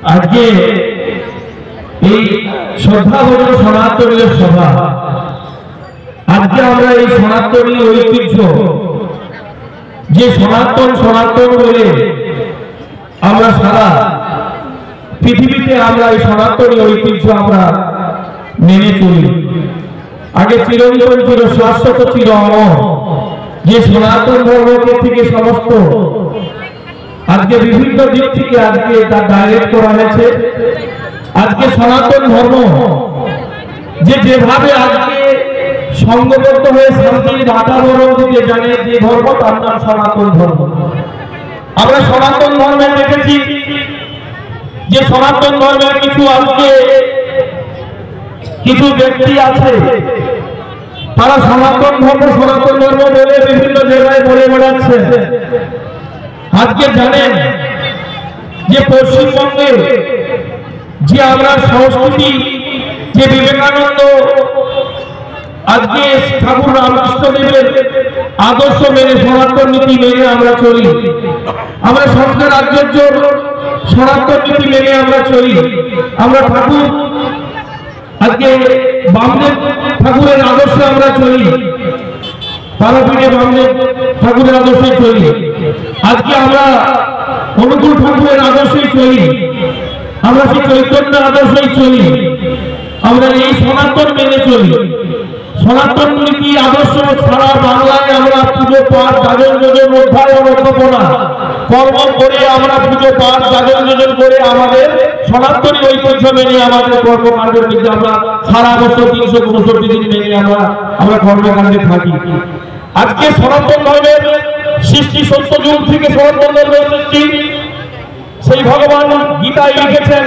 আজকে এই শ্রদ্ধাভজন সনাতনীয় সভা, আজকে আমরা এই সনাতনী ঐতিহ্য, যে সনাতন সনাতন বলে আমরা সারা পৃথিবীতে আমরা এই সনাতনী ঐতিহ্য আমরা মেনে চলি। আগে চিরন্তন ছিল, শাশ্বত ছিল, অমর, যে সনাতন ধর্মকে থেকে সমস্ত আজকে বিভিন্ন দিক থেকে আজকে তার ডাইরেক্ট করা হয়েছে। আজকে সনাতন ধর্ম যে যেভাবে আজকে সংঘবদ্ধ হয়ে শান্তির বাতাবরণ দিতে জানে, যে ধর্ম তার নাম সনাতন ধর্ম। আমরা সনাতন ধর্মে দেখেছি যে সনাতন ধর্মের কিছু ব্যক্তি আছে, তারা সনাতন ধর্ম বলে বিভিন্ন জায়গায় বলে বেড়াচ্ছে। আজকে জানেন যে পশ্চিমবঙ্গে যে আমরা সংস্কৃতি, যে বিবেকানন্দ আজকে ঠাকুর রামকৃষ্ণদেবের আদর্শ মেনে, সনাতন নীতি মেনে আমরা চলি, আমরা সংস্কার আচার্য সনাতন নীতি মেনে আমরা চলি, আমরা ঠাকুর আজকে বামদেব ঠাকুরের আদর্শে আমরা চলি, তারাপীঠে বামদেব ঠাকুরের আদর্শে চলি, আজকে আমরা অনুকূল ঠাকুরের আদর্শে চলি, আমরা সেই চৈতন্য আদর্শেই চলি, আমরা এই সনাতন মেনে চলি। সনাতন নীতি আদর্শ সারা বাংলায় আমরা পুজো পাঠ যাজন যোজন অধ্যায়ন অধ্যাপনা কর্ম করে, আমরা পুজো পাঠ যাজন যোজন করে আমাদের সনাতনী ঐতিহ্য মেনে আমাদের কর্মকাণ্ডের মধ্যে আমরা সারা বছর 365 দিন মেনে আমরা কর্মকাণ্ডে থাকি। আজকে সনাতন ধর্মের সৃষ্টি 70 যুগ থেকে সনাতন ধর্মের সৃষ্টি, সেই ভগবান গীতায় লিখেছেন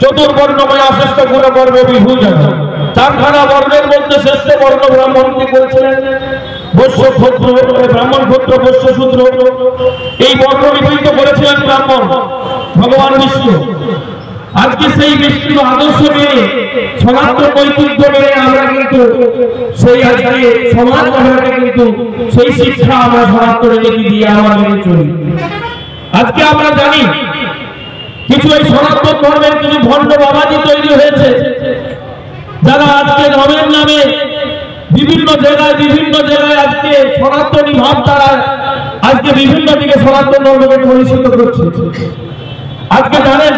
চতুর্বর্ণময় শ্রেষ্ঠ গুণকর্ম বিভূষণ, চারখানা বর্ণের মধ্যে শ্রেষ্ঠ বর্ণ ব্রাহ্মণকে বলছিলেন বৈশ্য ক্ষত্র, ব্রাহ্মণ ক্ষত্র বৈশ্য শূদ্র, এই বর্ণ বিভূষিত করেছিলেন ব্রাহ্মণ ভগবান বিষ্ণু। আজকে সেই বিষ্ণু আদর্শ মেনে, সনাতন ঐতিহ্য মেনে আমরা কিন্তু সেই আজকে সমাজ গঠনে কিন্তু সেই শিক্ষা আমরা সনাতন নীতি দিয়ে আমরা মেনে চলি। আজকে আমরা জানি কিছু এই সনাতন ধর্মের কিছু ভণ্ড বাবাজি তৈরি হয়েছে, যারা আজকে ধর্মের নামে বিভিন্ন জায়গায় আজকে সনাতনী ভাব তারা আজকে বিভিন্ন দিকে সনাতন ধর্মকে পরিচিত করছে। আজকে জানেন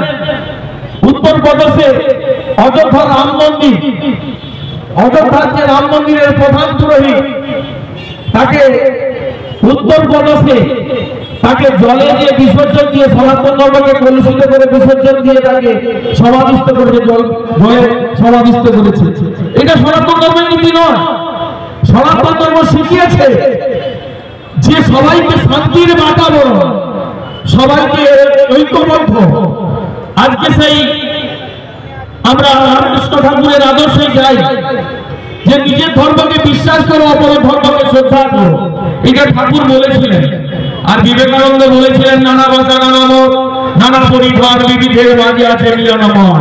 উত্তরপ্রদেশে অযোধ্যার রাম মন্দির, অযোধ্যার যে রাম মন্দিরের প্রধান পুরোহিত, তাকে উত্তরপ্রদেশে তাকে জলে দিয়ে বিসর্জন দিয়ে, সনাতন ধর্মকে কলুষিত করে বিসর্জন দিয়ে তাকে সমাধিস্থ করেছে, জলে সমাধিস্থ করেছে। এটা সনাতন ধর্মের নীতি নয়। সনাতন ধর্ম শিখিয়েছে যে সবাইকে শান্তির বাতাবরণ, সবাইকে ঐক্যবদ্ধ। আজকে সেই আমরা রামকৃষ্ণ ঠাকুরের আদর্শে যাই যে নিজের ধর্মকে বিশ্বাস করো, অপরের ধর্মকে শ্রদ্ধা করো, এটা ঠাকুর বলেছিলেন। আর বিবেকানন্দ বলেছিলেন নানা ভাষা নানা মত, নানা পরিবার বিবিধের মাঝে আছে মিলন মন।